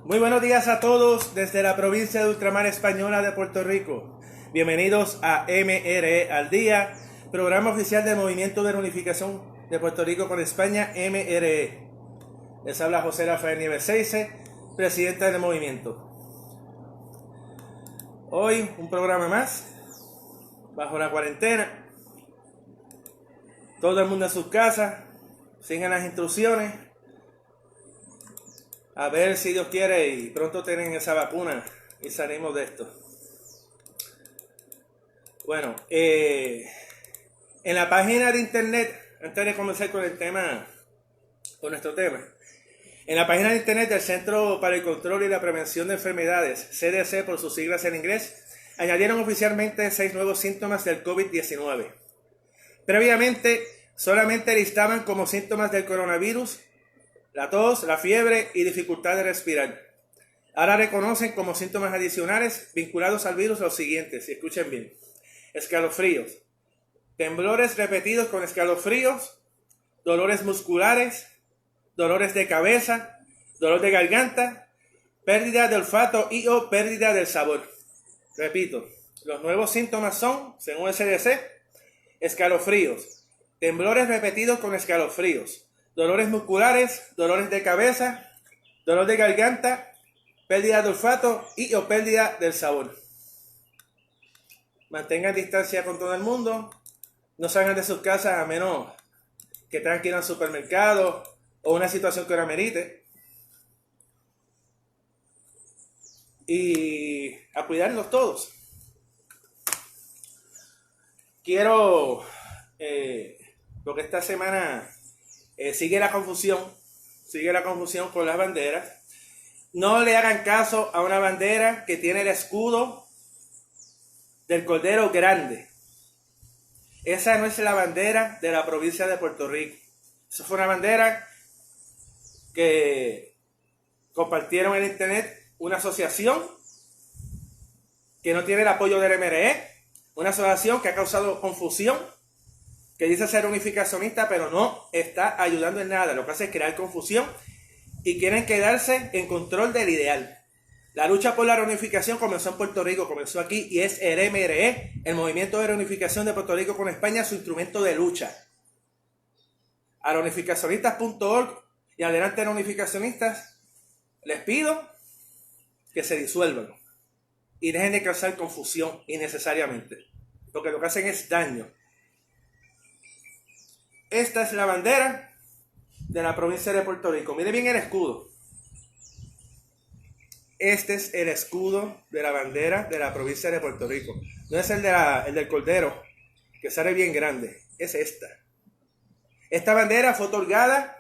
Muy buenos días a todos desde la provincia de Ultramar Española de Puerto Rico. Bienvenidos a MRE al Día, programa oficial del Movimiento de Reunificación de Puerto Rico con España, MRE. Les habla José Rafael Nieves Seize, presidente del movimiento. Hoy un programa más, bajo la cuarentena. Todo el mundo en sus casas, sigan las instrucciones. A ver si Dios quiere y pronto tienen esa vacuna y salimos de esto. Bueno, en la página de internet, antes de comenzar con nuestro tema, en la página de internet del Centro para el Control y la Prevención de Enfermedades, CDC por sus siglas en inglés, añadieron oficialmente 6 nuevos síntomas del COVID-19. Previamente, solamente listaban como síntomas del coronavirus la tos, la fiebre y dificultad de respirar. Ahora reconocen como síntomas adicionales vinculados al virus los siguientes, y escuchen bien: escalofríos, temblores repetidos con escalofríos, dolores musculares, dolores de cabeza, dolor de garganta, pérdida de olfato y o pérdida del sabor. Repito, los nuevos síntomas son, según el CDC, escalofríos, temblores repetidos con escalofríos, dolores musculares, dolores de cabeza, dolor de garganta, pérdida de olfato y o pérdida del sabor. Mantengan distancia con todo el mundo. No salgan de sus casas a menos que tengan que ir al supermercado o una situación que lo amerite. Y a cuidarnos todos. Quiero, porque esta semana sigue la confusión con las banderas. No le hagan caso a una bandera que tiene el escudo del Cordero Grande. Esa no es la bandera de la provincia de Puerto Rico. Esa fue una bandera que compartieron en internet una asociación que no tiene el apoyo del MRE, una asociación que ha causado confusión, que dice ser unificacionista, pero no está ayudando en nada. Lo que hace es crear confusión y quieren quedarse en control del ideal. La lucha por la reunificación comenzó en Puerto Rico, comenzó aquí, y es el MRE, el Movimiento de Reunificación de Puerto Rico con España, su instrumento de lucha. A reunificacionistas.org y adelante reunificacionistas, les pido que se disuelvan y dejen de causar confusión innecesariamente, porque lo que hacen es daño. Esta es la bandera de la provincia de Puerto Rico. Mire bien el escudo. Este es el escudo de la bandera de la provincia de Puerto Rico. No es el del Cordero, que sale bien grande. Es esta. Esta bandera fue otorgada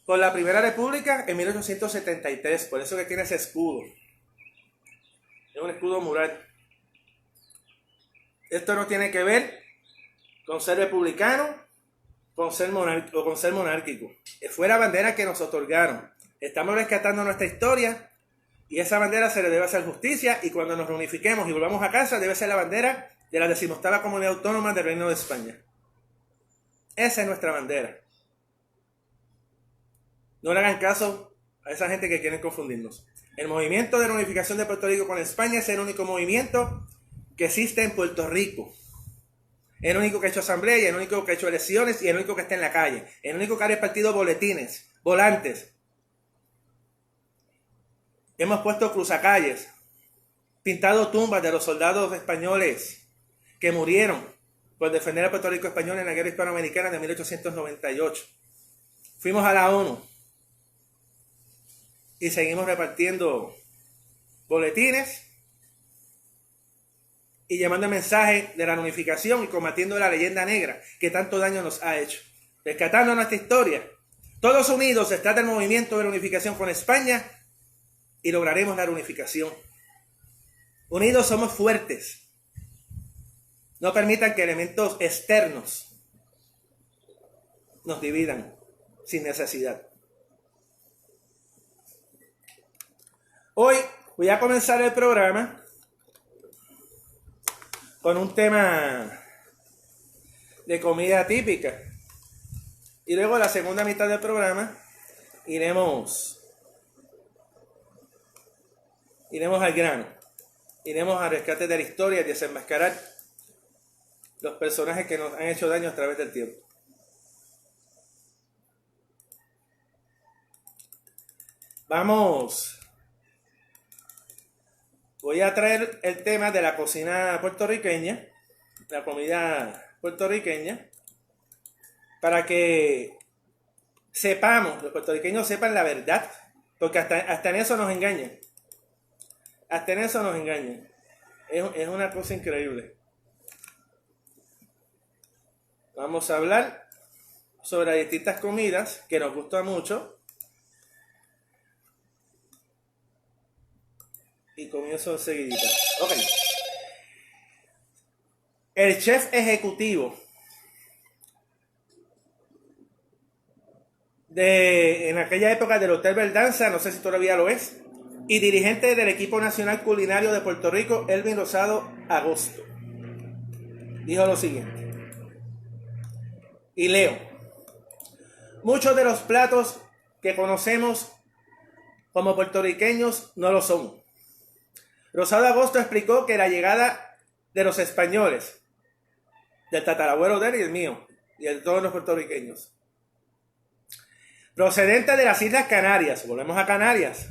por la Primera República en 1873. Por eso que tiene ese escudo. Es un escudo mural. Esto no tiene que ver con ser republicano, con ser monárquico. Fue la bandera que nos otorgaron. Estamos rescatando nuestra historia y esa bandera se le debe hacer justicia, y cuando nos reunifiquemos y volvamos a casa debe ser la bandera de la 18ª Comunidad Autónoma del Reino de España. Esa es nuestra bandera. No le hagan caso a esa gente que quieren confundirnos. El Movimiento de Reunificación de Puerto Rico con España es el único movimiento que existe en Puerto Rico. El único que ha hecho asamblea, y el único que ha hecho elecciones, y el único que está en la calle. El único que ha repartido boletines, volantes. Hemos puesto cruzacalles, pintado tumbas de los soldados españoles que murieron por defender a Puerto Rico español en la guerra hispanoamericana de 1898. Fuimos a la ONU y seguimos repartiendo boletines y llevando el mensaje de la unificación y combatiendo la leyenda negra que tanto daño nos ha hecho. Rescatando nuestra historia. Todos unidos detrás del movimiento de reunificación con España y lograremos la reunificación. Unidos somos fuertes. No permitan que elementos externos nos dividan sin necesidad. Hoy voy a comenzar el programa con un tema de comida típica. Y luego la segunda mitad del programa iremos Iremos al grano. Iremos al rescate de la historia y desenmascarar los personajes que nos han hecho daño a través del tiempo. Voy a traer el tema de la cocina puertorriqueña, la comida puertorriqueña, para que sepamos, los puertorriqueños sepan la verdad, porque hasta en eso nos engañan. Hasta en eso nos engañan. Es una cosa increíble. Vamos a hablar sobre distintas comidas que nos gustan mucho. Y comienzo enseguidita. Ok. El chef ejecutivo en aquella época del Hotel Verdanza, no sé si todavía lo es, y dirigente del equipo nacional culinario de Puerto Rico, Elvin Rosado Agosto, dijo lo siguiente, y leo: muchos de los platos que conocemos como puertorriqueños no lo son. Rosado Agosto explicó que la llegada de los españoles, del tatarabuelo de él y el mío, y de todos los puertorriqueños, procedente de las Islas Canarias, volvemos a Canarias,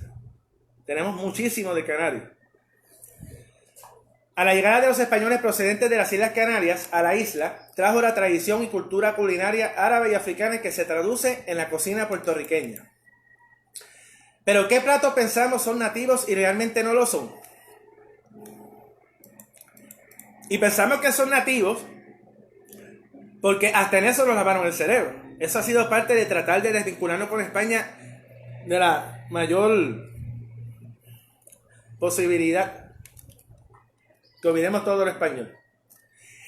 tenemos muchísimo de Canarias. A la llegada de los españoles procedentes de las Islas Canarias a la isla, trajo la tradición y cultura culinaria árabe y africana que se traduce en la cocina puertorriqueña. Pero ¿qué platos pensamos son nativos y realmente no lo son? Y pensamos que son nativos porque hasta en eso nos lavaron el cerebro. Eso ha sido parte de tratar de desvincularnos con España de la mayor posibilidad que olvidemos todo lo español.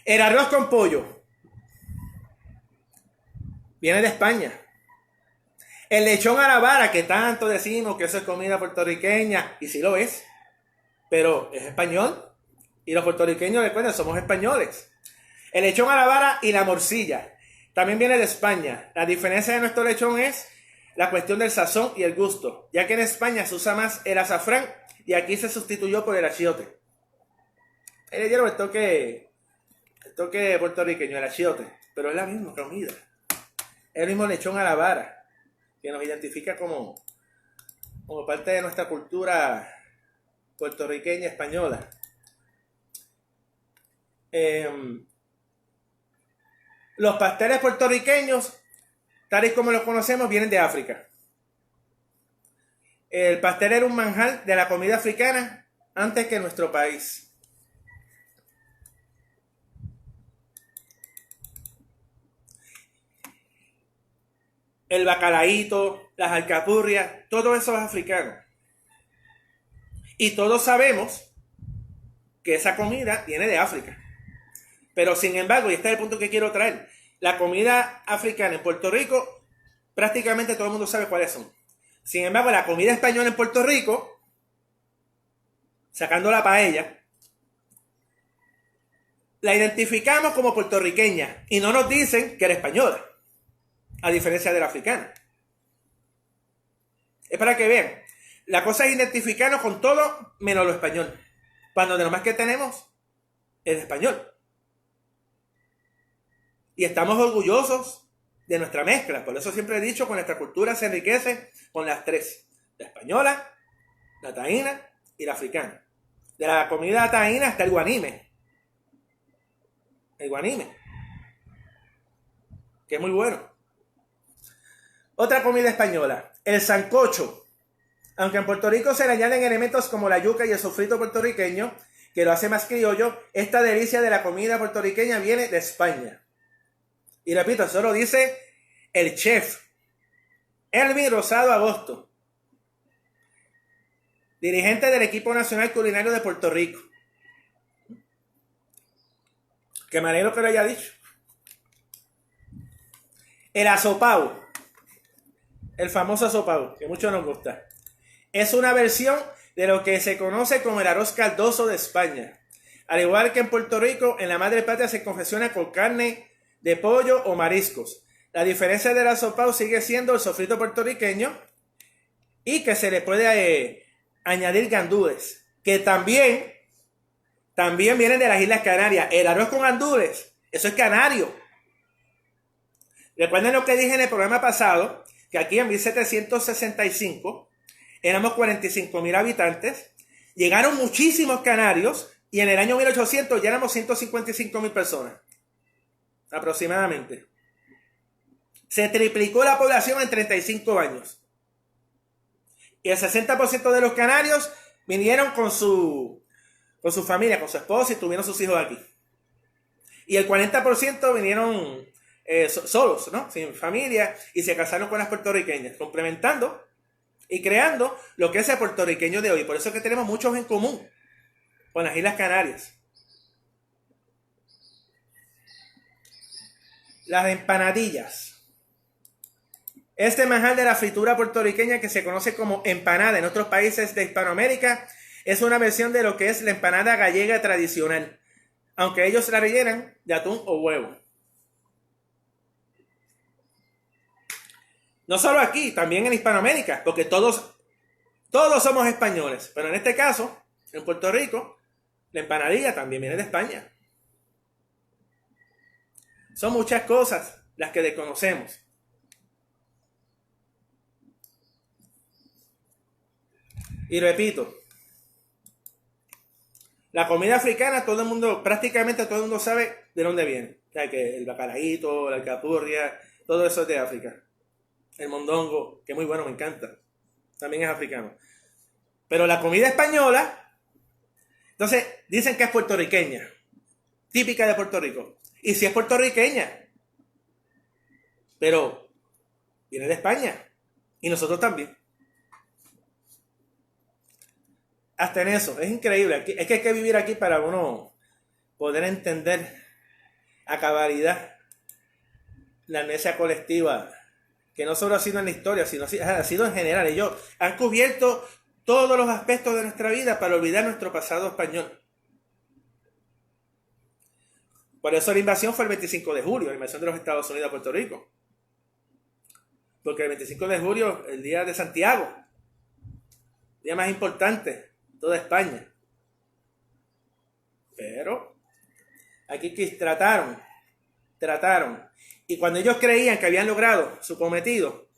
El arroz con pollo viene de España. El lechón a la vara, que tanto decimos que eso es comida puertorriqueña, y sí lo es, pero es español, y los puertorriqueños, recuerden, somos españoles. El lechón a la vara y la morcilla también viene de España. La diferencia de nuestro lechón es la cuestión del sazón y el gusto, ya que en España se usa más el azafrán y aquí se sustituyó por el achiote. Le dieron el toque puertorriqueño, el achiote, pero es la misma comida. Es el mismo lechón a la vara, que nos identifica como parte de nuestra cultura puertorriqueña española. Los pasteles puertorriqueños, tal y como los conocemos, vienen de África. El pastel era un manjar de la comida africana antes que nuestro país. El bacalaíto, las alcapurrias, todo eso es africano. Y todos sabemos que esa comida viene de África. Pero sin embargo, y este es el punto que quiero traer, la comida africana en Puerto Rico, prácticamente todo el mundo sabe cuáles son. Sin embargo, la comida española en Puerto Rico, sacando la paella, la identificamos como puertorriqueña y no nos dicen que era española, a diferencia de la africana. Es para que vean, la cosa es identificarnos con todo menos lo español, cuando de lo más que tenemos es español. Y estamos orgullosos de nuestra mezcla. Por eso siempre he dicho que nuestra cultura se enriquece con las tres: la española, la taína y la africana. De la comida taína está el guanime. El guanime, que es muy bueno. Otra comida española, el sancocho. Aunque en Puerto Rico se le añaden elementos como la yuca y el sofrito puertorriqueño, que lo hace más criollo, esta delicia de la comida puertorriqueña viene de España. Y repito, eso lo dice el chef Elvin Rosado Agosto, dirigente del equipo nacional culinario de Puerto Rico. Que me alegro que lo haya dicho. El asopao, el famoso asopao, que mucho nos gusta, es una versión de lo que se conoce como el arroz caldoso de España. Al igual que en Puerto Rico, en la madre patria se confecciona con carne de pollo o mariscos. La diferencia del asopao sigue siendo el sofrito puertorriqueño y que se le puede añadir gandules. que también vienen de las Islas Canarias. El arroz con gandules, eso es canario. Recuerden lo que dije en el programa pasado, que aquí en 1765 éramos 45,000 habitantes, llegaron muchísimos canarios y en el año 1800 ya éramos 155,000 personas, aproximadamente. Se triplicó la población en 35 años. Y el 60% de los canarios vinieron con su familia, con su esposa y tuvieron sus hijos aquí. Y el 40% vinieron solos, ¿no? Sin familia, y se casaron con las puertorriqueñas, complementando y creando lo que es el puertorriqueño de hoy. Por eso es que tenemos muchos en común con las Islas Canarias. Las empanadillas. Este manjar de la fritura puertorriqueña, que se conoce como empanada en otros países de Hispanoamérica, es una versión de lo que es la empanada gallega tradicional, aunque ellos la rellenan de atún o huevo. No solo aquí, también en Hispanoamérica, porque todos somos españoles, pero en este caso, en Puerto Rico, la empanadilla también viene de España. Son muchas cosas las que desconocemos. Y repito, la comida africana, prácticamente todo el mundo sabe de dónde viene. O sea, que el bacalaíto, la alcapurria, todo eso es de África. El mondongo, que muy bueno, me encanta, también es africano. Pero la comida española, entonces dicen que es puertorriqueña, típica de Puerto Rico. Y sí es puertorriqueña, pero viene de España. Y nosotros también. Hasta en eso, es increíble. Es que hay que vivir aquí para uno poder entender a cabalidad la amnesia colectiva, que no solo ha sido en la historia, sino ha sido en general. Ellos han cubierto todos los aspectos de nuestra vida para olvidar nuestro pasado español. Por eso la invasión fue el 25 de julio, la invasión de los Estados Unidos a Puerto Rico. Porque el 25 de julio, el día de Santiago, el día más importante de toda España. Pero aquí trataron. Y cuando ellos creían que habían logrado su cometido,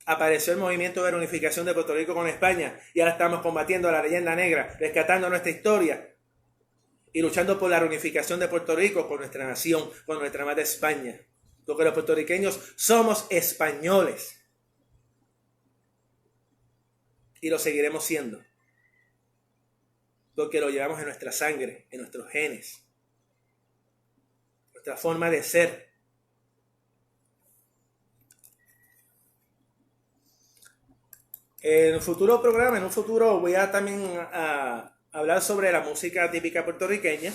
apareció el movimiento de reunificación de Puerto Rico con España. Y ahora estamos combatiendo a la leyenda negra, rescatando nuestra historia y luchando por la reunificación de Puerto Rico con nuestra nación, con nuestra amada España. Porque los puertorriqueños somos españoles. Y lo seguiremos siendo. Porque lo llevamos en nuestra sangre, en nuestros genes. Nuestra forma de ser. En un futuro programa, voy a también a hablar sobre la música típica puertorriqueña.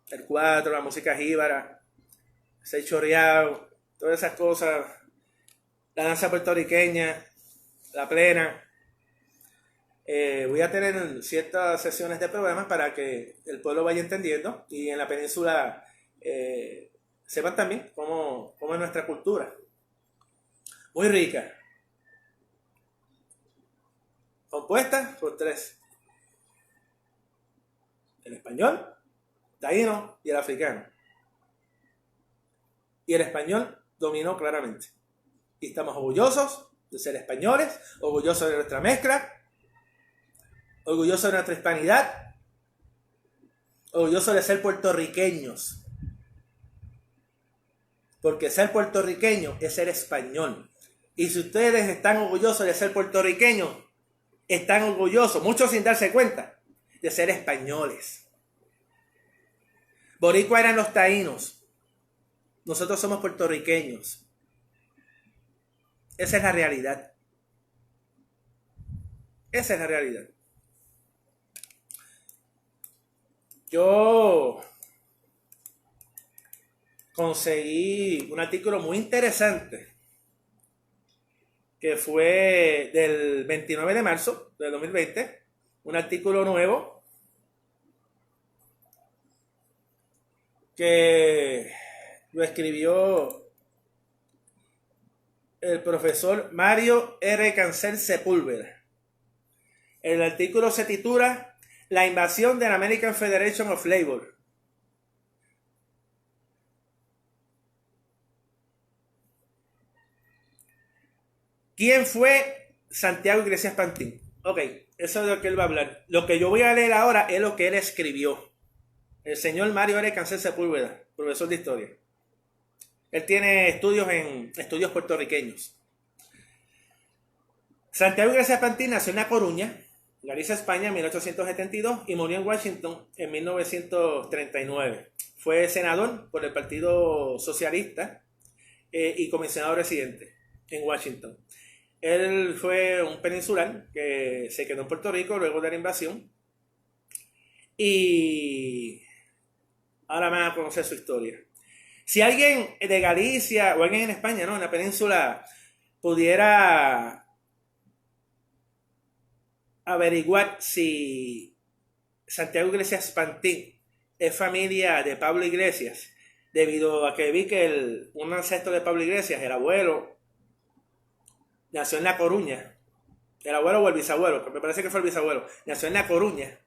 El cuatro, la música jíbara, seis chorreado, todas esas cosas. La danza puertorriqueña, la plena. Voy a tener ciertas sesiones de programas para que el pueblo vaya entendiendo y en la península sepan también cómo es nuestra cultura. Muy rica. Compuesta por tres: el español, taíno y el africano. Y el español dominó claramente. Y estamos orgullosos de ser españoles, orgullosos de nuestra mezcla, orgullosos de nuestra hispanidad, orgullosos de ser puertorriqueños. Porque ser puertorriqueño es ser español. Y si ustedes están orgullosos de ser puertorriqueños, están orgullosos, muchos sin darse cuenta, de ser españoles. Boricua eran los taínos. Nosotros somos puertorriqueños. Esa es la realidad. Esa es la realidad. Yo conseguí un artículo muy interesante que fue del 29 de marzo del 2020, un artículo nuevo que lo escribió el profesor Mario R. Cancel Sepúlveda. El artículo se titula La invasión de la American Federation of Labor. ¿Quién fue Santiago Iglesias Pantín? Ok, eso es de lo que él va a hablar. Lo que yo voy a leer ahora es lo que él escribió. El señor Mario R. Cancel Sepúlveda, profesor de historia. Él tiene estudios en estudios puertorriqueños. Santiago Iglesias Pantín nació en La Coruña, Galicia, España, en 1872 y murió en Washington en 1939. Fue senador por el Partido Socialista y comisionado residente en Washington. Él fue un peninsular que se quedó en Puerto Rico luego de la invasión y ahora van a conocer su historia. Si alguien de Galicia o alguien en España, ¿no?, en la península, pudiera averiguar si Santiago Iglesias Pantín es familia de Pablo Iglesias, debido a que vi que un ancestro de Pablo Iglesias, el abuelo, nació en La Coruña. El abuelo o el bisabuelo, me parece que fue el bisabuelo, nació en La Coruña.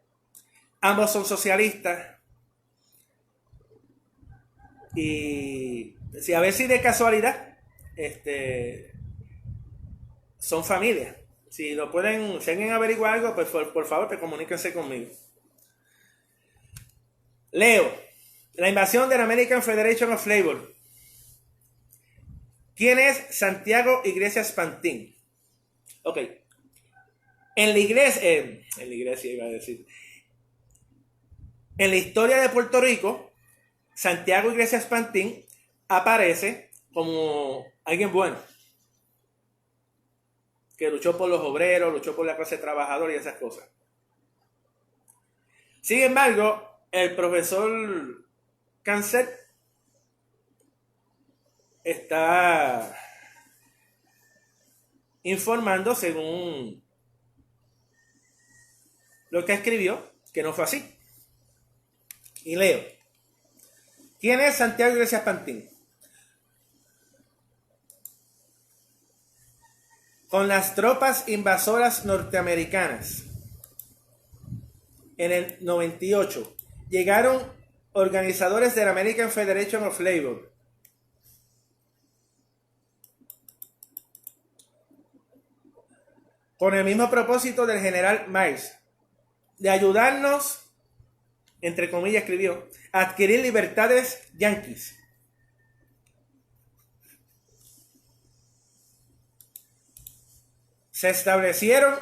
Ambos son socialistas. Y a ver si de casualidad son familia. Si lo pueden, si alguien averigua algo, pues por favor, pues comuníquense conmigo. Leo. La invasión de la American Federation of Labor. ¿Quién es Santiago Iglesias Pantín? Ok. En la iglesia iba a decir. En la historia de Puerto Rico, Santiago Iglesias Pantín aparece como alguien bueno, que luchó por los obreros, luchó por la clase trabajadora y esas cosas. Sin embargo, el profesor Cancel está informando, según lo que escribió, que no fue así. Y leo. ¿Quién es Santiago Iglesias Pantín? Con las tropas invasoras norteamericanas en el 98 llegaron organizadores de la American Federation of Labor. Con el mismo propósito del general Miles, de ayudarnos, entre comillas escribió, a adquirir libertades yanquis. Se establecieron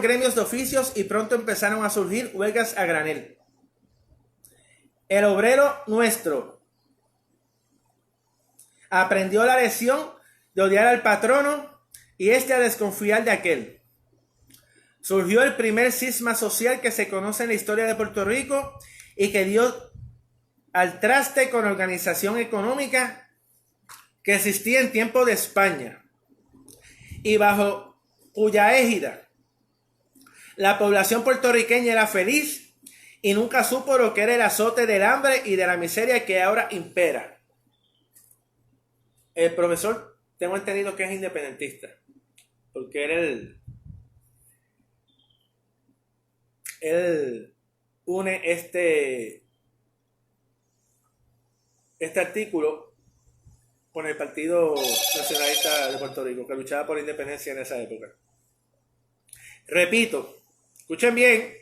gremios de oficios y pronto empezaron a surgir huelgas a granel. El obrero nuestro aprendió la lección de odiar al patrono y a desconfiar de aquel. Surgió el primer cisma social que se conoce en la historia de Puerto Rico y que dio al traste con la organización económica que existía en tiempo de España y bajo cuya égida la población puertorriqueña era feliz y nunca supo lo que era el azote del hambre y de la miseria que ahora impera. El profesor, tengo entendido que es independentista, porque él une este artículo con el Partido Nacionalista de Puerto Rico, que luchaba por la independencia en esa época. Repito, escuchen bien.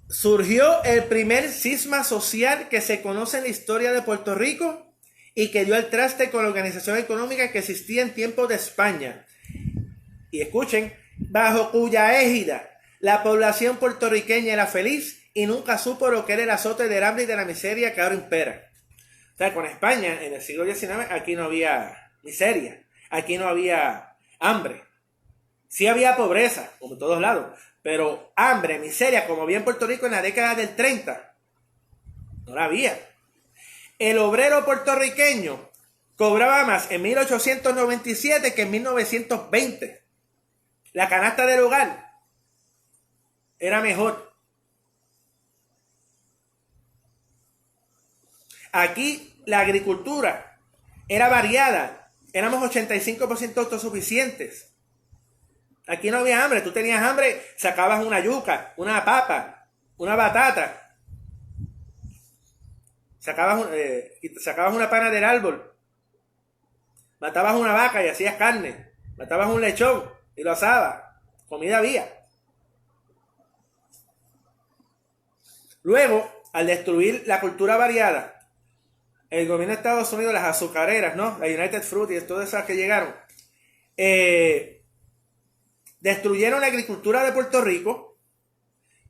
Surgió el primer cisma social que se conoce en la historia de Puerto Rico y que dio al traste con la organización económica que existía en tiempos de España. Y escuchen, bajo cuya égida la población puertorriqueña era feliz y nunca supo lo que era el azote del hambre y de la miseria que ahora impera. O sea, con España en el siglo XIX aquí no había miseria, aquí no había hambre. Sí había pobreza, como en todos lados, pero hambre, miseria, como había en Puerto Rico en la década del 30, no la había. El obrero puertorriqueño cobraba más en 1897 que en 1920. La canasta del hogar era mejor. Aquí la agricultura era variada. Éramos 85% autosuficientes. Aquí no había hambre. Tú tenías hambre, sacabas una yuca, una papa, una batata. Sacabas una pana del árbol. Matabas una vaca y hacías carne. Matabas un lechón y lo asabas. Comida había. Luego, al destruir la cultura variada, el gobierno de Estados Unidos, las azucareras, ¿no? La United Fruit y todas esas que llegaron, destruyeron la agricultura de Puerto Rico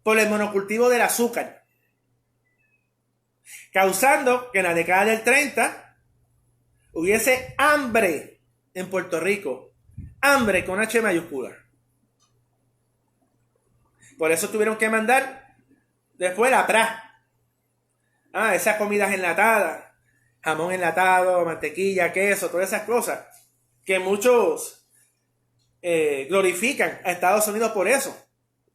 por el monocultivo del azúcar, causando que en la década del 30 hubiese hambre en Puerto Rico. Hambre con H mayúscula. Por eso tuvieron que mandar después la PRA. Esas comidas enlatadas, jamón enlatado, mantequilla, queso, todas esas cosas que muchos glorifican a Estados Unidos por eso.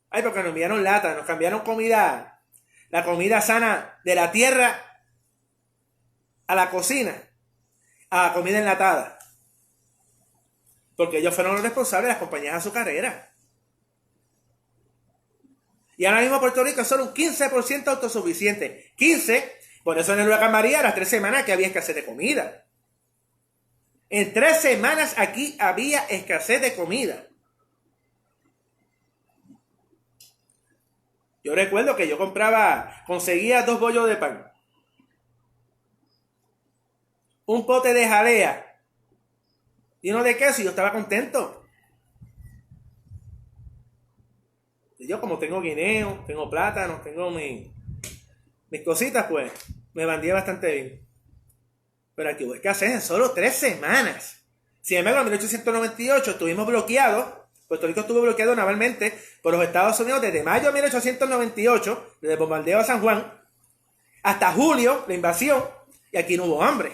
Porque nos enviaron lata, nos cambiaron comida, la comida sana de la tierra a la cocina, a comida enlatada. Porque ellos fueron los responsables de las compañías azucareras. Y ahora mismo Puerto Rico es solo un 15% autosuficiente. 15%, por eso en el huracán María, las 3 semanas que había escasez de comida. En 3 semanas aquí había escasez de comida. Yo recuerdo que yo conseguía 2 bollos de pan, un pote de jalea y uno de queso y yo estaba contento. Y yo, como tengo guineo, tengo plátano, tengo mis cositas, pues me bandía bastante bien. Pero aquí hubo escasez en solo 3 semanas. Sin embargo, en 1898 estuvimos bloqueados. Puerto Rico estuvo bloqueado navalmente por los Estados Unidos desde mayo de 1898, desde el bombardeo a San Juan, hasta julio, la invasión, y aquí no hubo hambre.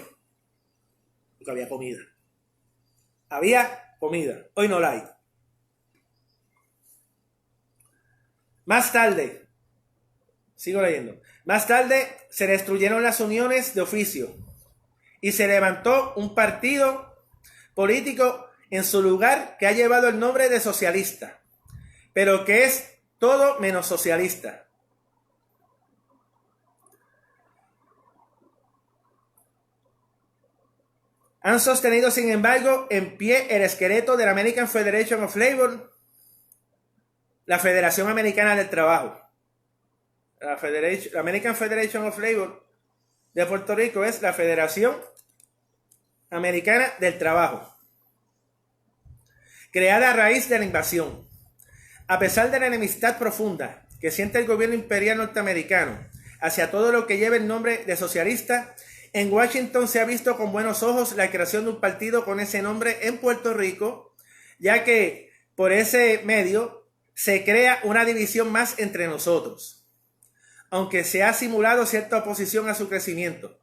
Porque había comida. Había comida. Hoy no la hay. Más tarde, sigo leyendo, más tarde se destruyeron las uniones de oficio y se levantó un partido político en su lugar que ha llevado el nombre de socialista, pero que es todo menos socialista. Han sostenido, sin embargo, en pie el esqueleto de la American Federation of Labor, la Federación Americana del Trabajo. La American Federation of Labor de Puerto Rico es la Federación Americana del Trabajo, creada a raíz de la invasión. A pesar de la enemistad profunda que siente el gobierno imperial norteamericano hacia todo lo que lleva el nombre de socialista, en Washington se ha visto con buenos ojos la creación de un partido con ese nombre en Puerto Rico, ya que por ese medio se crea una división más entre nosotros, aunque se ha simulado cierta oposición a su crecimiento.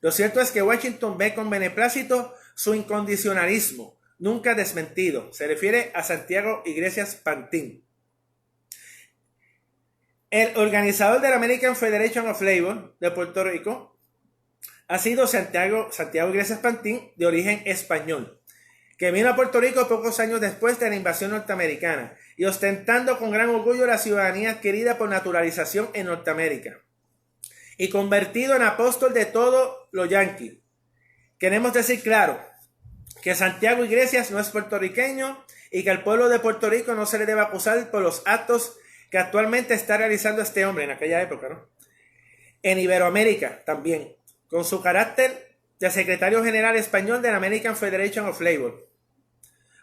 Lo cierto es que Washington ve con beneplácito su incondicionalismo, nunca desmentido. Se refiere a Santiago Iglesias Pantín. El organizador de la American Federation of Labor de Puerto Rico ha sido Santiago Iglesias Pantín, de origen español, que vino a Puerto Rico pocos años después de la invasión norteamericana y ostentando con gran orgullo la ciudadanía adquirida por naturalización en Norteamérica y convertido en apóstol de todo lo yanqui. Queremos decir claro que Santiago Iglesias no es puertorriqueño y que al pueblo de Puerto Rico no se le debe acusar por los actos que actualmente está realizando este hombre en aquella época, ¿no? En Iberoamérica también, con su carácter de secretario general español de la American Federation of Labor.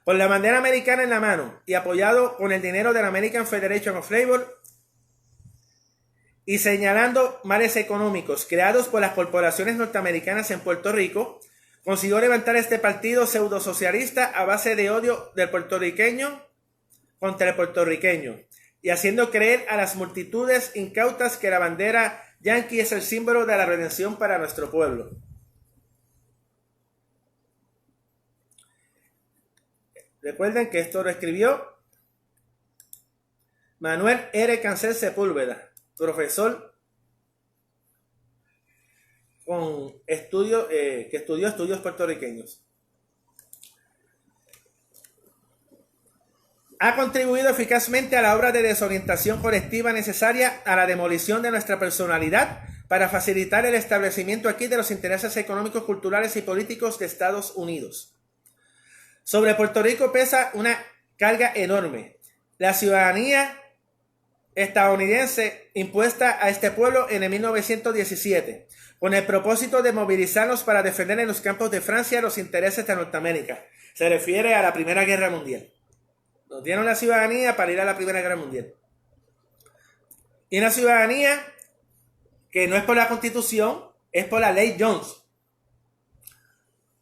Con la bandera americana en la mano y apoyado con el dinero de la American Federation of Labor y señalando males económicos creados por las corporaciones norteamericanas en Puerto Rico, consiguió levantar este partido pseudo-socialista a base de odio del puertorriqueño contra el puertorriqueño y haciendo creer a las multitudes incautas que la bandera yanqui es el símbolo de la redención para nuestro pueblo. Recuerden que esto lo escribió Manuel R. Cancel Sepúlveda, profesor que estudió estudios puertorriqueños. Ha contribuido eficazmente a la obra de desorientación colectiva necesaria a la demolición de nuestra personalidad para facilitar el establecimiento aquí de los intereses económicos, culturales y políticos de Estados Unidos. Sobre Puerto Rico pesa una carga enorme. La ciudadanía estadounidense impuesta a este pueblo en el 1917, con el propósito de movilizarnos para defender en los campos de Francia los intereses de Norteamérica. Se refiere a la Primera Guerra Mundial. Nos dieron la ciudadanía para ir a la Primera Guerra Mundial. Y una ciudadanía que no es por la Constitución, es por la Ley Jones.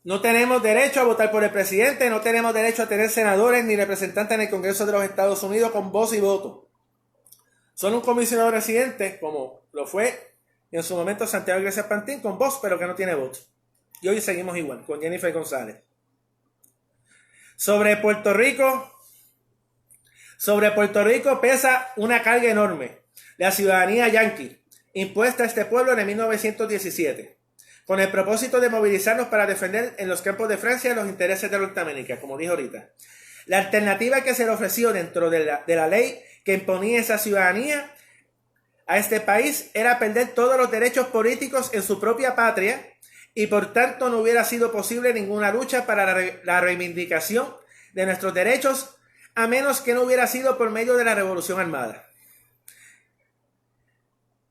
No tenemos derecho a votar por el presidente, no tenemos derecho a tener senadores ni representantes en el Congreso de los Estados Unidos con voz y voto. Son un comisionado residente, como lo fue en su momento Santiago Iglesias Pantín, con voz, pero que no tiene voto. Y hoy seguimos igual, con Jennifer González. Sobre Puerto Rico pesa una carga enorme. La ciudadanía yanqui, impuesta a este pueblo en el 1917, con el propósito de movilizarnos para defender en los campos de Francia los intereses de Norteamérica, como dije ahorita. La alternativa que se le ofreció dentro de la ley que imponía esa ciudadanía a este país era perder todos los derechos políticos en su propia patria y por tanto no hubiera sido posible ninguna lucha para la reivindicación de nuestros derechos a menos que no hubiera sido por medio de la Revolución Armada.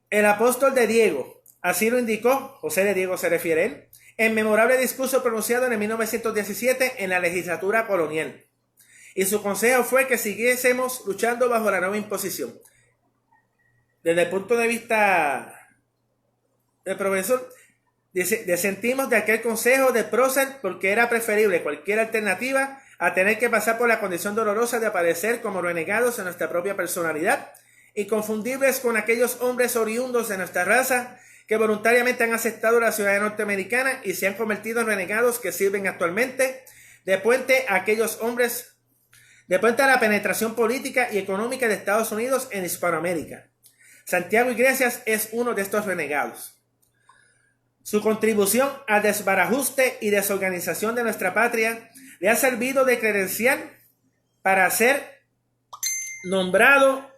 El apóstol de Diego, así lo indicó, José de Diego se refiere a él, en memorable discurso pronunciado en el 1917 en la legislatura colonial. Y su consejo fue que siguiésemos luchando bajo la nueva imposición. Desde el punto de vista del profesor, desentimos de aquel consejo de prócer porque era preferible cualquier alternativa a tener que pasar por la condición dolorosa de aparecer como renegados en nuestra propia personalidad y confundibles con aquellos hombres oriundos de nuestra raza que voluntariamente han aceptado la ciudadanía norteamericana y se han convertido en renegados que sirven actualmente de puente a aquellos hombres, de puente a la penetración política y económica de Estados Unidos en Hispanoamérica. Santiago Iglesias es uno de estos renegados. Su contribución al desbarajuste y desorganización de nuestra patria le ha servido de credencial para ser nombrado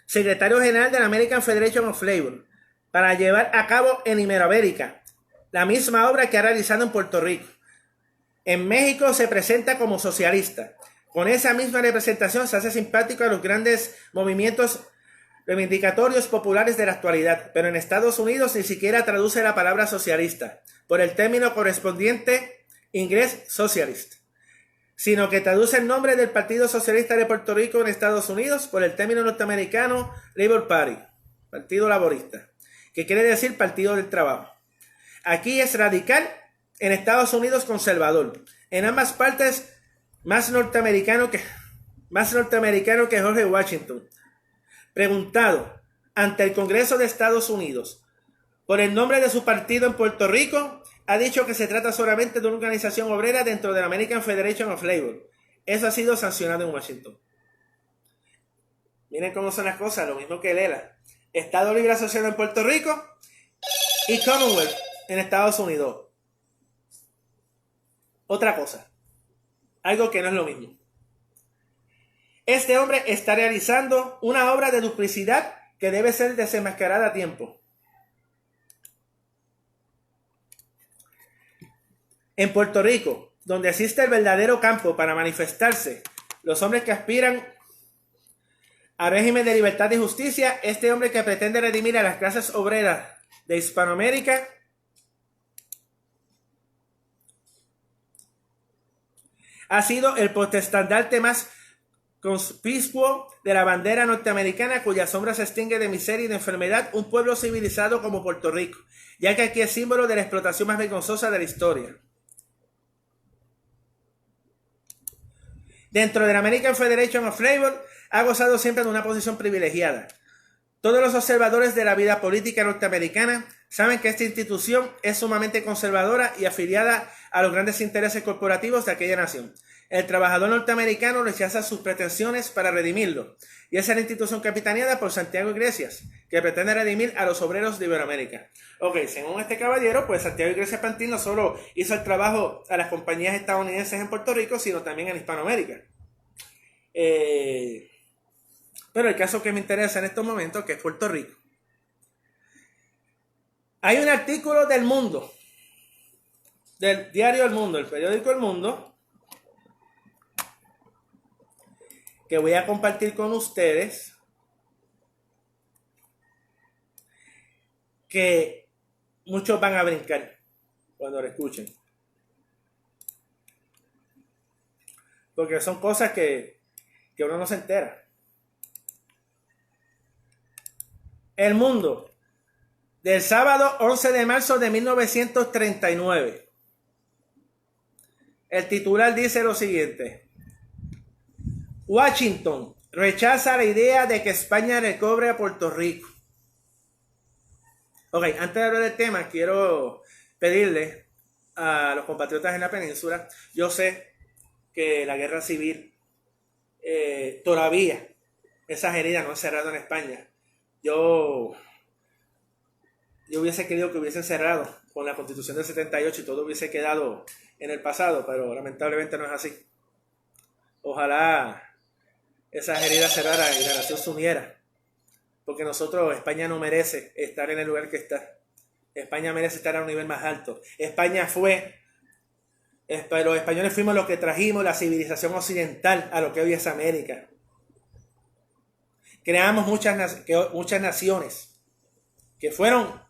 secretario general de la American Federation of Labor para llevar a cabo en Iberoamérica la misma obra que ha realizado en Puerto Rico. En México se presenta como socialista. Con esa misma representación se hace simpático a los grandes movimientos reivindicatorios populares de la actualidad, pero en Estados Unidos ni siquiera traduce la palabra socialista por el término correspondiente inglés socialist, sino que traduce el nombre del Partido Socialista de Puerto Rico en Estados Unidos por el término norteamericano Labor Party, Partido Laborista, que quiere decir Partido del Trabajo. Aquí es radical, en Estados Unidos conservador. En ambas partes más norteamericano que George Washington. Preguntado ante el Congreso de Estados Unidos por el nombre de su partido en Puerto Rico, ha dicho que se trata solamente de una organización obrera dentro de la American Federation of Labor. Eso ha sido sancionado en Washington. Miren cómo son las cosas, lo mismo que el ELA. Estado Libre Asociado en Puerto Rico y Commonwealth en Estados Unidos. Otra cosa, algo que no es lo mismo. Este hombre está realizando una obra de duplicidad que debe ser desenmascarada a tiempo. En Puerto Rico, donde existe el verdadero campo para manifestarse, los hombres que aspiran a régimen de libertad y justicia, este hombre que pretende redimir a las clases obreras de Hispanoamérica, ha sido el portaestandarte más conspicuo de la bandera norteamericana, cuya sombra se extingue de miseria y de enfermedad un pueblo civilizado como Puerto Rico, ya que aquí es símbolo de la explotación más vergonzosa de la historia. Dentro de la American Federation of Labor ha gozado siempre de una posición privilegiada. Todos los observadores de la vida política norteamericana saben que esta institución es sumamente conservadora y afiliada a los grandes intereses corporativos de aquella nación. El trabajador norteamericano rechaza sus pretensiones para redimirlo, y esa es la institución capitaneada por Santiago Iglesias, que pretende redimir a los obreros de Iberoamérica. Ok, según este caballero, pues Santiago Iglesias Pantín no solo hizo el trabajo a las compañías estadounidenses en Puerto Rico, sino también en Hispanoamérica. Pero el caso que me interesa en estos momentos, que es Puerto Rico. Hay un artículo del Mundo, del diario El Mundo, el periódico El Mundo, que voy a compartir con ustedes, que muchos van a brincar cuando lo escuchen. Porque son cosas que uno no se entera. El Mundo, del sábado 11 de marzo de 1939. El titular dice lo siguiente: Washington rechaza la idea de que España recobre a Puerto Rico. Ok, antes de hablar del tema, quiero pedirle a los compatriotas en la península, yo sé que la guerra civil todavía, esas heridas no han cerrado en España. Yo hubiese querido que hubiesen cerrado con la Constitución del 78 y todo hubiese quedado en el pasado, pero lamentablemente no es así. Ojalá esas heridas cerraran y la nación se uniera, porque España no merece estar en el lugar que está. España merece estar a un nivel más alto. Los españoles fuimos los que trajimos la civilización occidental a lo que hoy es América. Creamos muchas naciones que fueron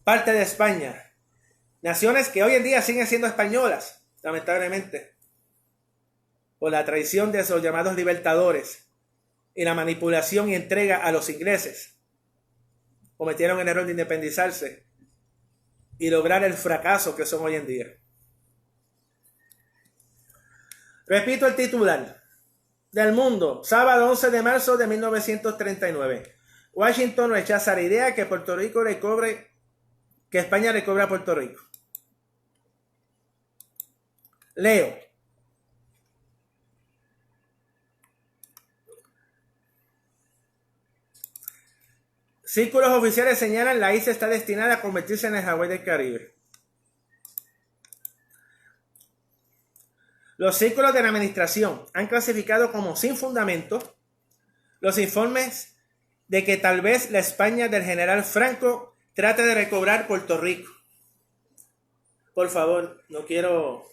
parte de España. Naciones que hoy en día siguen siendo españolas, lamentablemente, por la traición de esos llamados libertadores y la manipulación y entrega a los ingleses. Cometieron el error de independizarse y lograr el fracaso que son hoy en día. Repito el titular del Mundo, sábado 11 de marzo de 1939. Washington rechaza la idea que España recobre a Puerto Rico. Leo. Círculos oficiales señalan la isla está destinada a convertirse en el Hawái del Caribe. Los círculos de la administración han clasificado como sin fundamento los informes de que tal vez la España del general Franco trate de recobrar Puerto Rico. Por favor, no quiero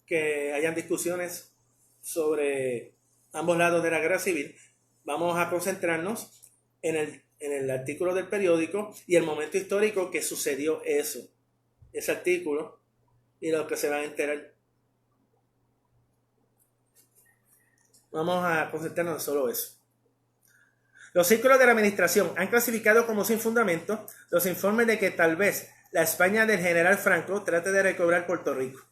que hayan discusiones sobre ambos lados de la guerra civil. Vamos a concentrarnos en el artículo del periódico y el momento histórico que sucedió ese artículo y lo que se van a enterar. Vamos a concentrarnos en solo eso. Los círculos de la administración han clasificado como sin fundamento los informes de que tal vez la España del general Franco trate de recobrar Puerto Rico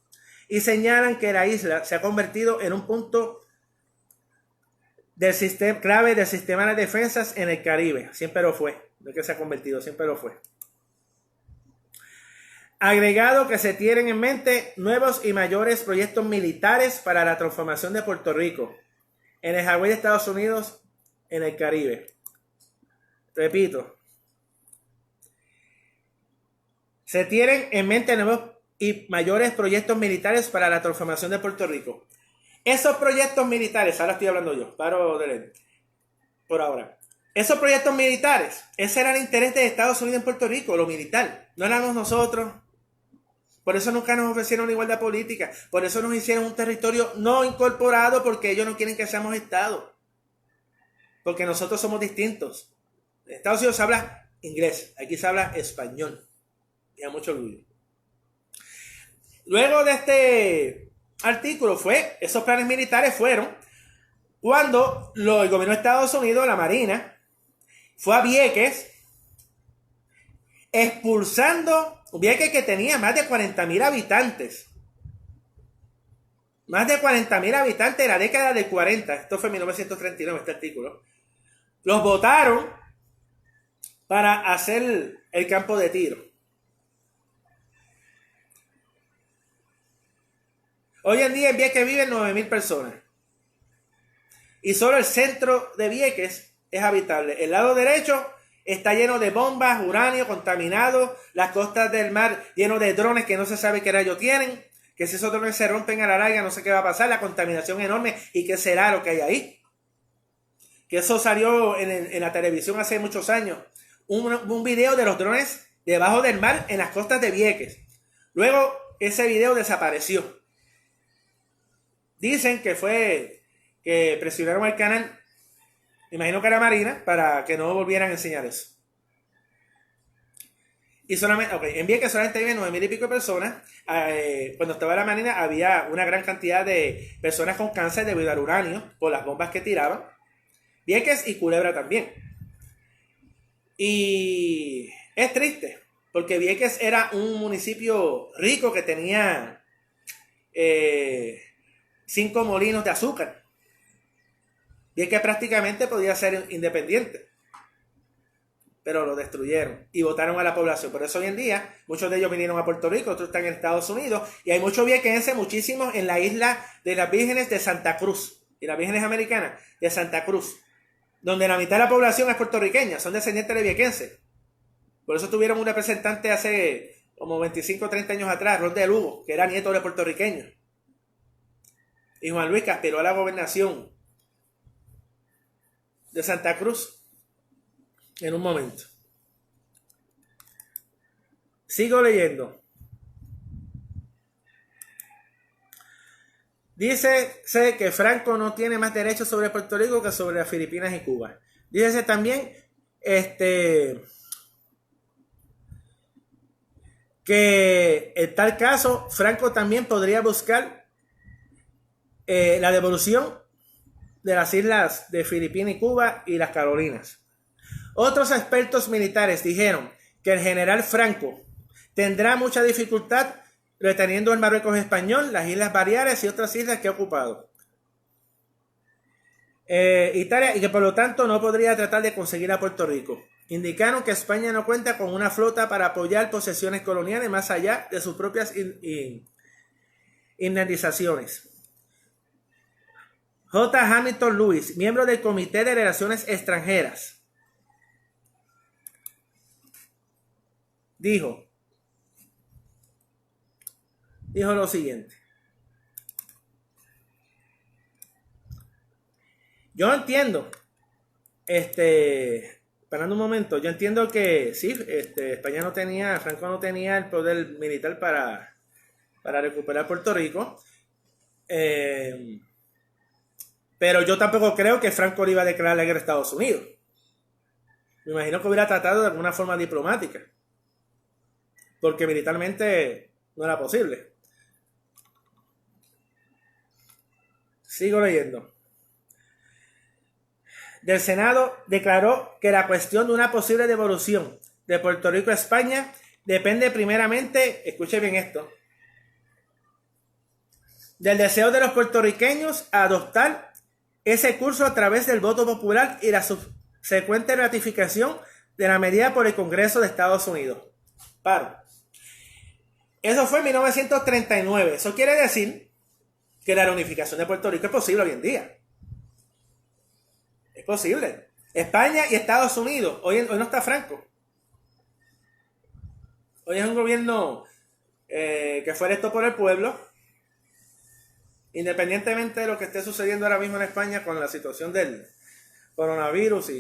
y señalan que la isla se ha convertido en un punto clave del sistema de defensas en el Caribe. Siempre lo fue. No es que se ha convertido, siempre lo fue. Agregado que se tienen en mente nuevos y mayores proyectos militares para la transformación de Puerto Rico en el Hawái de Estados Unidos, en el Caribe. Repito. Se tienen en mente nuevos y mayores proyectos militares para la transformación de Puerto Rico. Esos proyectos militares, ahora estoy hablando yo, paro de leer, por ahora. Esos proyectos militares, ese era el interés de Estados Unidos en Puerto Rico, lo militar. No éramos nosotros. Por eso nunca nos ofrecieron igualdad política. Por eso nos hicieron un territorio no incorporado, porque ellos no quieren que seamos Estado. Porque nosotros somos distintos. En Estados Unidos se habla inglés, aquí se habla español. Y a mucho orgullo. Luego de este artículo esos planes militares fueron cuando el gobierno de Estados Unidos, la Marina, fue a Vieques, expulsando Vieques, que tenía más de 40,000 habitantes. Más de 40,000 habitantes en la década del 40. Esto fue en 1939, este artículo. Los votaron para hacer el campo de tiro. Hoy en día en Vieques viven 9.000 personas. Y solo el centro de Vieques es habitable. El lado derecho está lleno de bombas, uranio contaminado, las costas del mar lleno de drones que no se sabe qué rayos tienen, que si esos drones se rompen a la larga no sé qué va a pasar, la contaminación enorme y qué será lo que hay ahí. Que eso salió en la televisión hace muchos años. Un video de los drones debajo del mar en las costas de Vieques. Luego ese video desapareció. Dicen que fue que presionaron al canal, me imagino que era Marina, para que no volvieran a enseñar eso. Y solamente, en Vieques solamente viven 9.000 y pico de personas. Cuando estaba la Marina había una gran cantidad de personas con cáncer debido al uranio por las bombas que tiraban. Vieques y Culebra también. Y es triste, porque Vieques era un municipio rico que tenía 5 molinos de azúcar. Vieques prácticamente podía ser independiente, pero lo destruyeron y votaron a la población. Por eso hoy en día muchos de ellos vinieron a Puerto Rico, otros están en Estados Unidos, y hay muchos viequenses, muchísimos en la isla de las Vírgenes de Santa Cruz y las Vírgenes Americanas de Santa Cruz, donde la mitad de la población es puertorriqueña, son descendientes de viequenses. Por eso tuvieron un representante hace como 25 o 30 años atrás, Ron de Lugo, que era nieto de puertorriqueños. Y Juan Luis que aspiró a la gobernación de Santa Cruz en un momento. Sigo leyendo. Dícese que Franco no tiene más derechos sobre Puerto Rico que sobre las Filipinas y Cuba. Dícese también que en tal caso Franco también podría buscar la devolución de las islas de Filipinas y Cuba y las Carolinas. Otros expertos militares dijeron que el general Franco tendrá mucha dificultad reteniendo el Marruecos español, las Islas Baleares y otras islas que ha ocupado. Italia, y que por lo tanto no podría tratar de conseguir a Puerto Rico. Indicaron que España no cuenta con una flota para apoyar posesiones coloniales más allá de sus propias indemnizaciones. J. Hamilton Lewis, miembro del Comité de Relaciones Extranjeras, dijo lo siguiente: yo entiendo, parando un momento, yo entiendo que sí, Franco no tenía el poder militar para recuperar Puerto Rico, pero yo tampoco creo que Franco le iba a declarar la guerra a Estados Unidos. Me imagino que hubiera tratado de alguna forma diplomática, porque militarmente no era posible. Sigo leyendo. Del Senado declaró que la cuestión de una posible devolución de Puerto Rico a España depende primeramente, escuche bien esto, del deseo de los puertorriqueños a adoptar ese curso a través del voto popular y la subsecuente ratificación de la medida por el Congreso de Estados Unidos. Paro. Eso fue en 1939. Eso quiere decir que la reunificación de Puerto Rico es posible hoy en día. Es posible. España y Estados Unidos. Hoy no está Franco. Hoy es un gobierno que fue electo por el pueblo. Independientemente de lo que esté sucediendo ahora mismo en España con la situación del coronavirus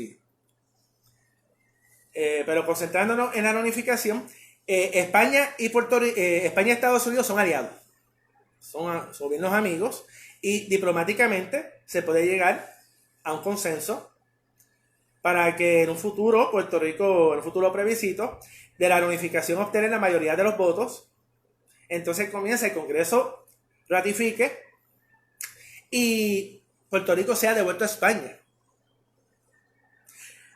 pero concentrándonos en la reunificación, España y Estados Unidos son aliados, son gobiernos amigos, y diplomáticamente se puede llegar a un consenso para que en un futuro Puerto Rico, en un futuro plebiscito de la reunificación, obtenga la mayoría de los votos. Entonces comienza el Congreso, ratifique y Puerto Rico sea devuelto a España.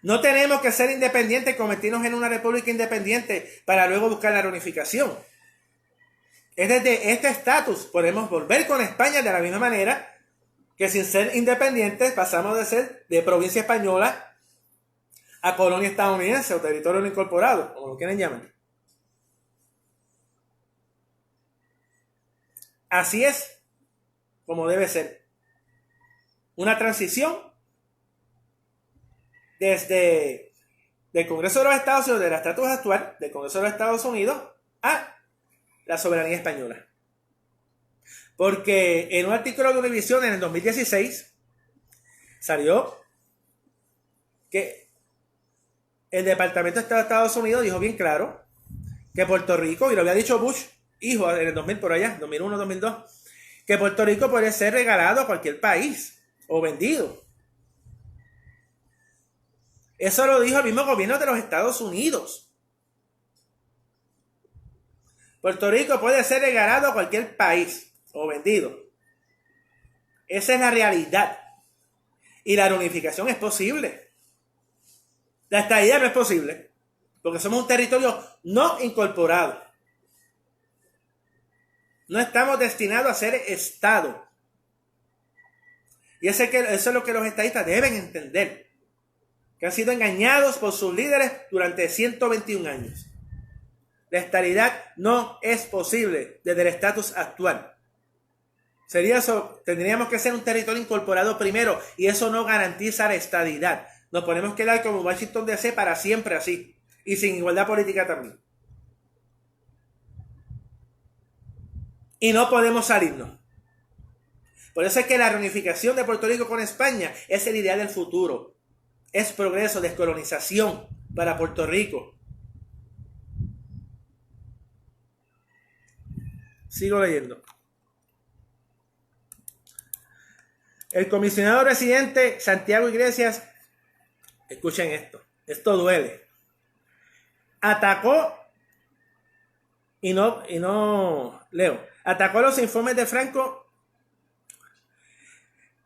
No tenemos que ser independientes, convertirnos en una república independiente para luego buscar la reunificación. Es desde este estatus podemos volver con España de la misma manera que sin ser independientes pasamos de ser de provincia española a colonia estadounidense o territorio no incorporado, como lo quieren llamar. Así es como debe ser. Una transición desde el Congreso de los Estados Unidos, del estatus actual del Congreso de los Estados Unidos, a la soberanía española. Porque en un artículo de Univision en el 2016 salió que el Departamento de Estado de Estados Unidos dijo bien claro que Puerto Rico, y lo había dicho Bush, hijo, en el 2000 por allá, 2001, 2002, que Puerto Rico puede ser regalado a cualquier país o vendido. Eso lo dijo el mismo gobierno de los Estados Unidos. Puerto Rico puede ser regalado a cualquier país o vendido. Esa es la realidad. Y la reunificación es posible. La estadidad no es posible, porque somos un territorio no incorporado. No estamos destinados a ser Estado. Y eso es lo que los estadistas deben entender, que han sido engañados por sus líderes durante 121 años. La estadidad no es posible desde el estatus actual. Tendríamos que ser un territorio incorporado primero, y eso no garantiza la estadidad. Nos podemos quedar como Washington DC para siempre así, y sin igualdad política también. Y no podemos salirnos. Por eso es que la reunificación de Puerto Rico con España es el ideal del futuro. Es progreso, descolonización para Puerto Rico. Sigo leyendo. El comisionado residente Santiago Iglesias, escuchen esto duele. Atacó los informes de Franco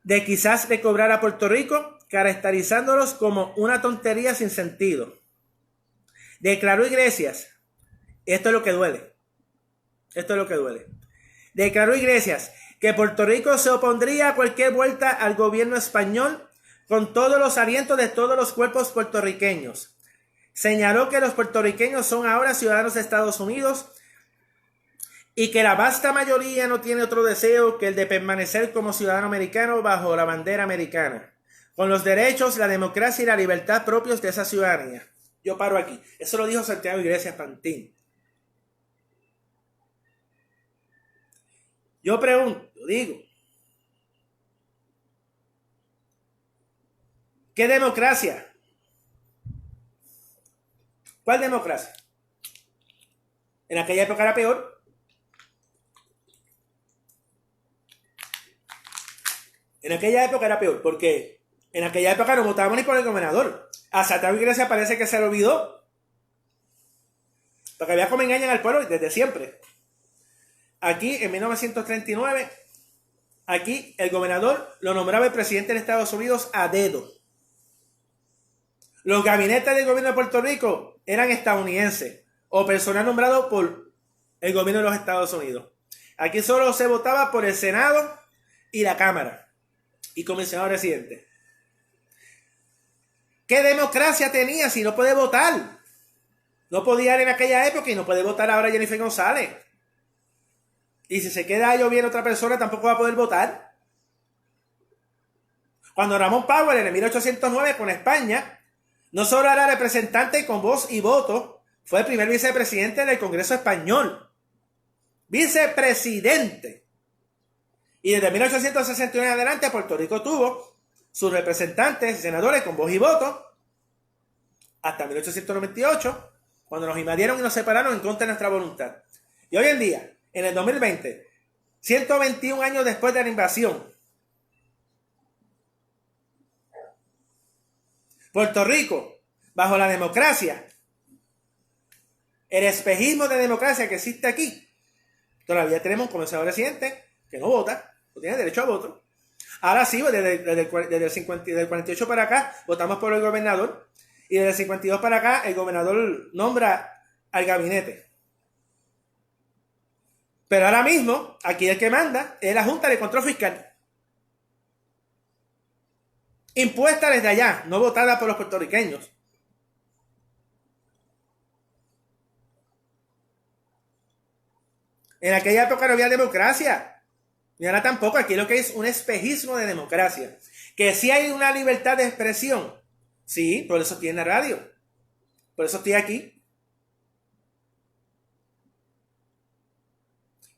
de quizás recobrar a Puerto Rico, caracterizándolos como una tontería sin sentido. Declaró Iglesias, esto es lo que duele. Declaró Iglesias que Puerto Rico se opondría a cualquier vuelta al gobierno español con todos los alientos de todos los cuerpos puertorriqueños. Señaló que los puertorriqueños son ahora ciudadanos de Estados Unidos y que la vasta mayoría no tiene otro deseo que el de permanecer como ciudadano americano bajo la bandera americana, con los derechos, la democracia y la libertad propios de esa ciudadanía. Yo paro aquí. Eso lo dijo Santiago Iglesias Pantín. Yo pregunto, digo, ¿qué democracia? ¿Cuál democracia? En aquella época era peor. En aquella época era peor, porque en aquella época no votábamos ni por el gobernador. A Santiago Iglesias parece que se lo olvidó. Porque había como engañan al pueblo desde siempre. Aquí, en 1939, aquí el gobernador lo nombraba el presidente de Estados Unidos a dedo. Los gabinetes del gobierno de Puerto Rico eran estadounidenses o personal nombrado por el gobierno de los Estados Unidos. Aquí solo se votaba por el Senado y la Cámara y comisionado residente. ¿Qué democracia tenía si no puede votar? No podía ir en aquella época y no puede votar ahora Jennifer González. Y si se queda ahí o viene otra persona, tampoco va a poder votar. Cuando Ramón Powell en el 1809 con España, no solo era representante con voz y voto, fue el primer vicepresidente del Congreso Español. Vicepresidente. Y desde 1861 en adelante Puerto Rico tuvo sus representantes y senadores con voz y voto hasta 1898, cuando nos invadieron y nos separaron en contra de nuestra voluntad. Y hoy en día, en el 2020, 121 años después de la invasión, Puerto Rico, bajo la democracia, el espejismo de democracia que existe aquí, todavía tenemos un comisionado residente que no vota, no tiene derecho a voto. Ahora sí, desde el 48 para acá, votamos por el gobernador, y desde el 52 para acá, el gobernador nombra al gabinete. Pero ahora mismo, aquí el que manda es la Junta de Control Fiscal. Impuesta desde allá, no votada por los puertorriqueños. En aquella época no había democracia. Ni ahora tampoco. Aquí lo que es un espejismo de democracia. Que sí hay una libertad de expresión. Sí, por eso estoy en la radio. Por eso estoy aquí.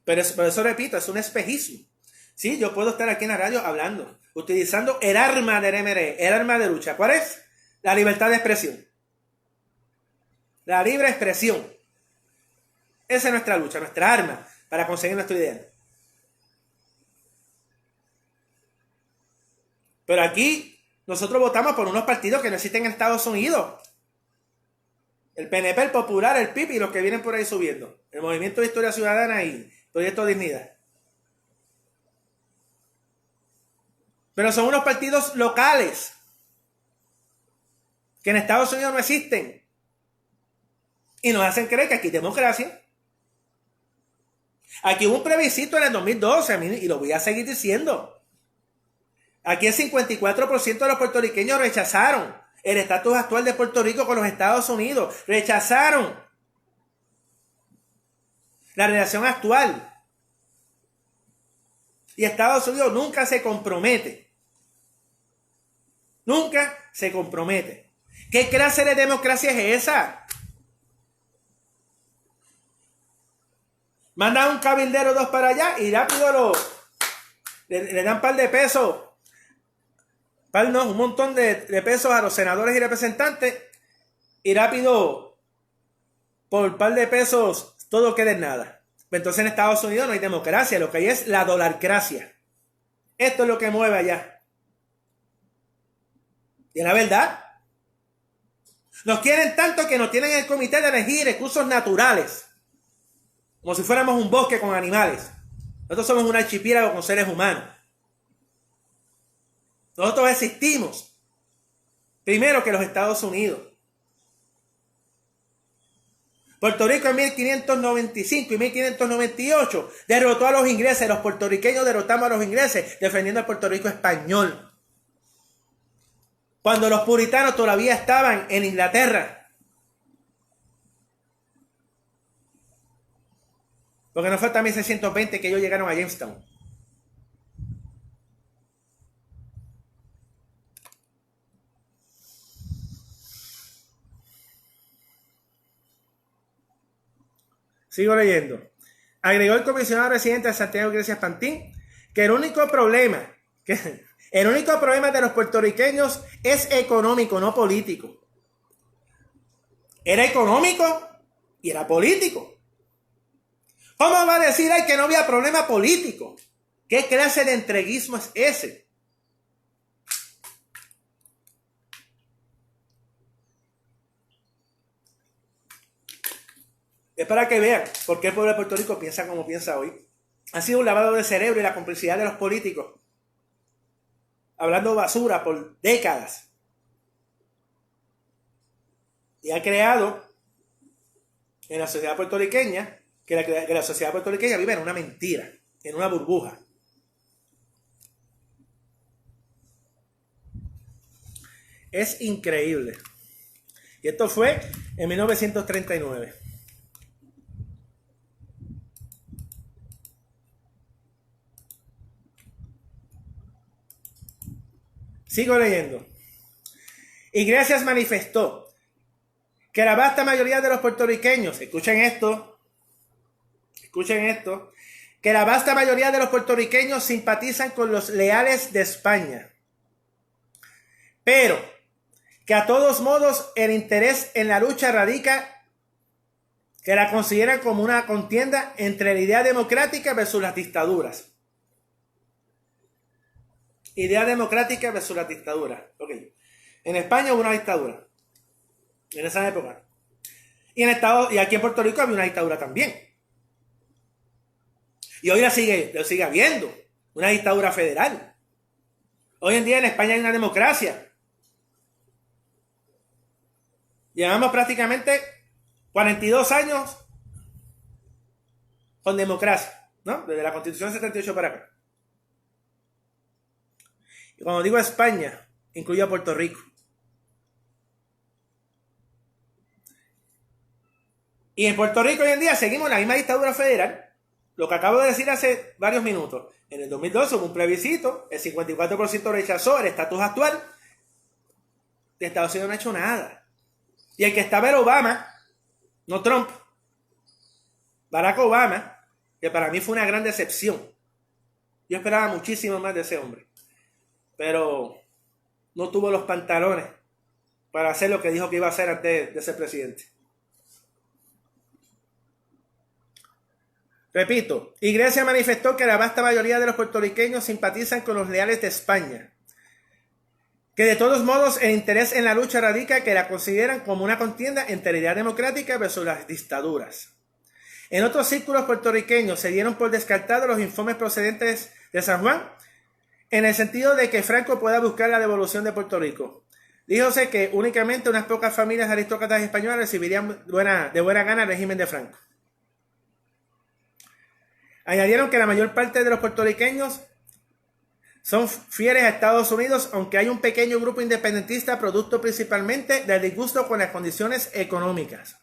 Pero por eso repito, es un espejismo. Sí, yo puedo estar aquí en la radio hablando, utilizando el arma del MRE, el arma de lucha. ¿Cuál es? La libertad de expresión. La libre expresión. Esa es nuestra lucha, nuestra arma para conseguir nuestro ideal. Pero aquí nosotros votamos por unos partidos que no existen en Estados Unidos. El PNP, el Popular, el PIB y los que vienen por ahí subiendo. El Movimiento de Historia Ciudadana y Proyecto Dignidad. Pero son unos partidos locales que en Estados Unidos no existen. Y nos hacen creer que aquí hay democracia. Aquí hubo un plebiscito en el 2012 y lo voy a seguir diciendo. Aquí el 54% de los puertorriqueños rechazaron el estatus actual de Puerto Rico con los Estados Unidos. Rechazaron la relación actual. Y Estados Unidos nunca se compromete. Nunca se compromete. ¿Qué clase de democracia es esa? Manda un cabildero dos para allá y rápido le dan un par de pesos. Un montón de pesos a los senadores y representantes y rápido por un par de pesos todo queda en nada. Entonces en Estados Unidos no hay democracia, lo que hay es la dolarcracia. Esto es lo que mueve allá. Y es la verdad. Nos quieren tanto que nos tienen en el Comité de Energía y Recursos Naturales. Como si fuéramos un bosque con animales. Nosotros somos un archipiélago con seres humanos. Nosotros existimos primero que los Estados Unidos. Puerto Rico en 1595 y 1598 derrotó a los ingleses. Los puertorriqueños derrotamos a los ingleses defendiendo al Puerto Rico español. Cuando los puritanos todavía estaban en Inglaterra. Porque no fue hasta 1620 que ellos llegaron a Jamestown. Sigo leyendo. Agregó el comisionado residente de Santiago Iglesias Pantín que el único problema de los puertorriqueños es económico, no político. Era económico y era político. ¿Cómo va a decir él que no había problema político? ¿Qué clase de entreguismo es ese? Es para que vean por qué el pueblo de Puerto Rico piensa como piensa hoy. Ha sido un lavado de cerebro y la complicidad de los políticos. Hablando basura por décadas. Y ha creado en la sociedad puertorriqueña que la sociedad puertorriqueña vive en una mentira, en una burbuja. Es increíble. Y esto fue en 1939. Sigo leyendo. Iglesias manifestó que la vasta mayoría de los puertorriqueños, escuchen esto, que la vasta mayoría de los puertorriqueños simpatizan con los leales de España, pero que a todos modos el interés en la lucha radica, que la consideran como una contienda entre la idea democrática versus las dictaduras. Idea democrática versus la dictadura. Okay. En España hubo una dictadura. En esa época. Y aquí en Puerto Rico había una dictadura también. Y hoy lo sigue habiendo. Una dictadura federal. Hoy en día en España hay una democracia. Llevamos prácticamente 42 años con democracia, ¿no? Desde la Constitución 78 para acá. Y cuando digo España, incluye a Puerto Rico. Y en Puerto Rico hoy en día seguimos la misma dictadura federal. lo que acabo de decir hace varios minutos. En el 2012 hubo un plebiscito, el 54% rechazó el estatus actual. De Estados Unidos no ha hecho nada. Y el que estaba era Obama, no Trump. Barack Obama, que para mí fue una gran decepción. Yo esperaba muchísimo más de ese hombre. Pero no tuvo los pantalones para hacer lo que dijo que iba a hacer antes de ser presidente. Repito, Iglesia manifestó que la vasta mayoría de los puertorriqueños simpatizan con los leales de España, que de todos modos el interés en la lucha radica que la consideran como una contienda entre la idea democrática versus las dictaduras. En otros círculos puertorriqueños se dieron por descartados los informes procedentes de San Juan, en el sentido de que Franco pueda buscar la devolución de Puerto Rico. Díjose que únicamente unas pocas familias aristócratas españolas recibirían de buena gana el régimen de Franco. Añadieron que la mayor parte de los puertorriqueños son fieles a Estados Unidos, aunque hay un pequeño grupo independentista producto principalmente del disgusto con las condiciones económicas.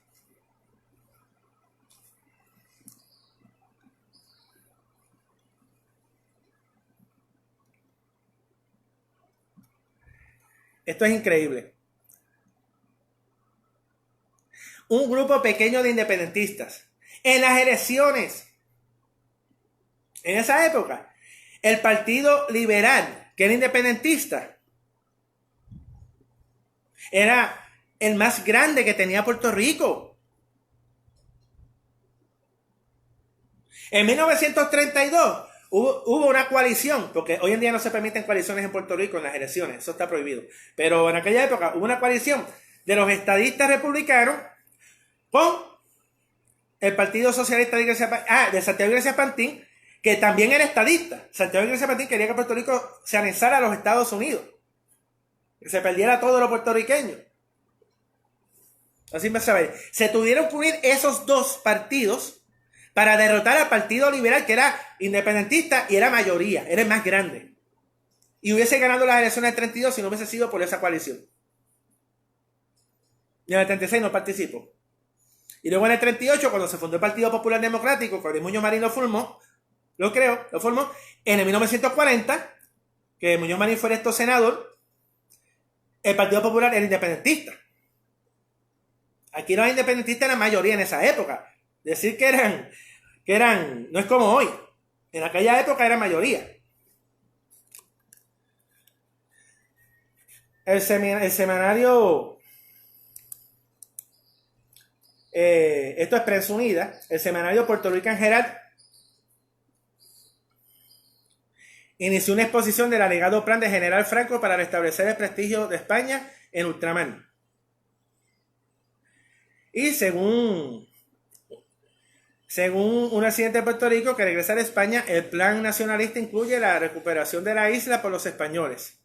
Esto es increíble. Un grupo pequeño de independentistas. En las elecciones, en esa época, el Partido Liberal, que era independentista, era el más grande que tenía Puerto Rico. En 1932 hubo una coalición, porque hoy en día no se permiten coaliciones en Puerto Rico en las elecciones, eso está prohibido. Pero en aquella época hubo una coalición de los estadistas republicanos con el Partido Socialista de Santiago Iglesias Pantín, que también era estadista. Santiago Iglesias Pantín quería que Puerto Rico se anexara a los Estados Unidos, que se perdiera todo lo puertorriqueño. Así me sabe. Se tuvieron que unir esos dos partidos para derrotar al Partido Liberal, que era independentista y era mayoría, era el más grande. Y hubiese ganado las elecciones del 32 si no hubiese sido por esa coalición. Y en el 36 no participó. Y luego en el 38, cuando se fundó el Partido Popular Democrático, cuando Muñoz Marín lo formó, en el 1940, que Muñoz Marín fue electo senador, el Partido Popular era independentista. Aquí los independentistas eran mayoría en esa época. Decir que eran, no es como hoy. En aquella época era mayoría. El semanario, esto es Prensa Unida, el semanario Puerto Rican Herald inició una exposición del alegado plan de General Franco para restablecer el prestigio de España en ultramar. Y según un residente de Puerto Rico que regresa a España, el plan nacionalista incluye la recuperación de la isla por los españoles.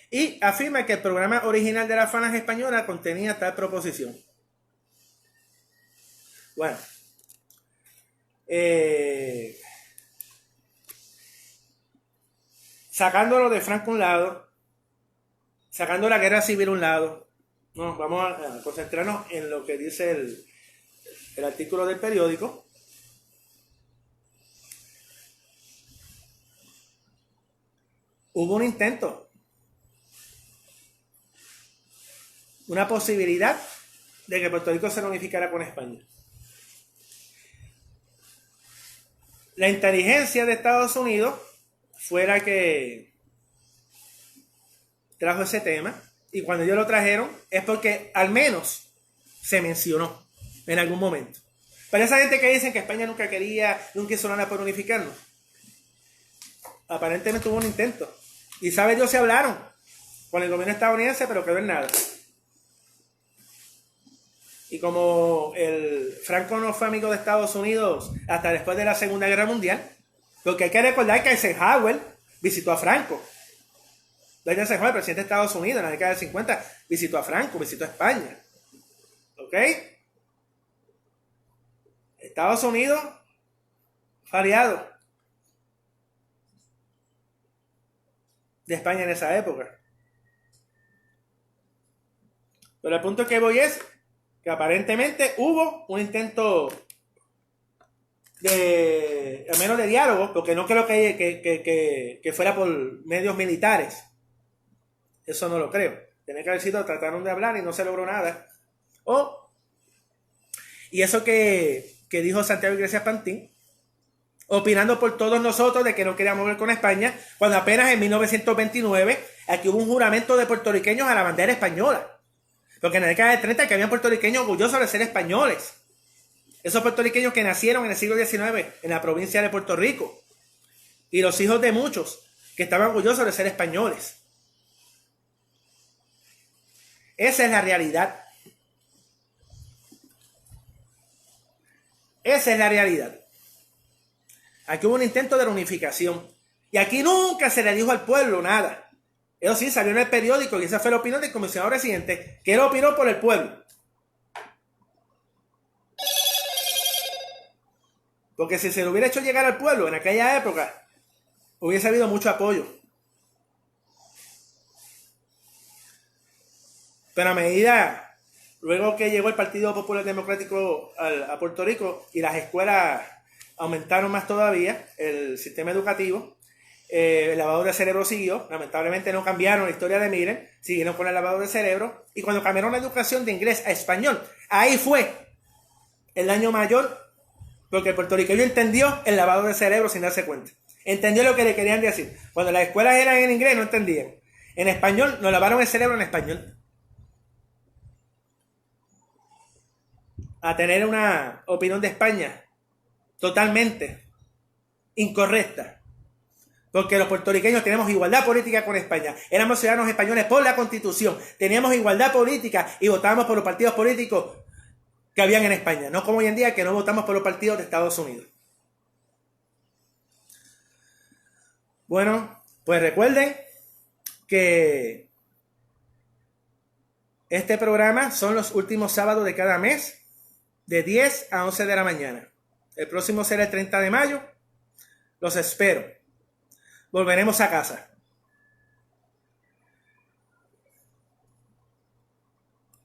Y afirma que el programa original de la Falange Española contenía tal proposición. Bueno. Sacándolo de Franco a un lado, sacando la guerra civil a un lado, no, vamos a concentrarnos en lo que dice el artículo del periódico. Hubo un intento, una posibilidad de que Puerto Rico se unificara con España. La inteligencia de Estados Unidos fue la que trajo ese tema, y cuando ellos lo trajeron es porque al menos se mencionó en algún momento. Para esa gente que dicen que España nunca hizo nada por unificarnos, aparentemente hubo un intento, y sabe Dios se hablaron con el gobierno estadounidense, pero quedó en nada. Y como el Franco no fue amigo de Estados Unidos hasta después de la Segunda Guerra Mundial, porque hay que recordar que Eisenhower visitó a Franco. Eisenhower, el presidente de Estados Unidos en la década del 50, visitó a Franco, visitó a España. ¿Ok? Estados Unidos fue aliado de España en esa época. Pero el punto que voy es que aparentemente hubo un intento al menos de diálogo, porque no creo que fuera por medios militares. Eso no lo creo. Tiene que haber sido, trataron de hablar y no se logró nada. Y eso que dijo Santiago Iglesias Pantín, opinando por todos nosotros de que no queríamos ver con España, cuando apenas en 1929 aquí hubo un juramento de puertorriqueños a la bandera española. Porque en la década de 30 que habían puertorriqueños orgullosos de ser españoles. Esos puertorriqueños que nacieron en el siglo XIX en la provincia de Puerto Rico. Y los hijos de muchos que estaban orgullosos de ser españoles. Esa es la realidad. Esa es la realidad. Aquí hubo un intento de reunificación. Y aquí nunca se le dijo al pueblo nada. Eso sí, salió en el periódico y esa fue la opinión del comisionado residente, que él opinó por el pueblo. Porque si se lo hubiera hecho llegar al pueblo en aquella época, hubiese habido mucho apoyo. Pero a medida, luego que llegó el Partido Popular Democrático a Puerto Rico y las escuelas aumentaron más todavía, el sistema educativo, el lavado de cerebro siguió. Lamentablemente no cambiaron la historia de Miren, siguieron con el lavado de cerebro. Y cuando cambiaron la educación de inglés a español, ahí fue el daño mayor, porque el puertorriqueño entendió el lavado de cerebro sin darse cuenta. Entendió lo que le querían decir. Cuando las escuelas eran en inglés no entendían. En español nos lavaron el cerebro en español. A tener una opinión de España totalmente incorrecta. Porque los puertorriqueños tenemos igualdad política con España. Éramos ciudadanos españoles por la Constitución. Teníamos igualdad política y votábamos por los partidos políticos que habían en España. No como hoy en día que no votamos por los partidos de Estados Unidos. Bueno, pues recuerden que este programa son los últimos sábados de cada mes, de 10 a 11 de la mañana. El próximo será el 30 de mayo. Los espero. Volveremos a casa.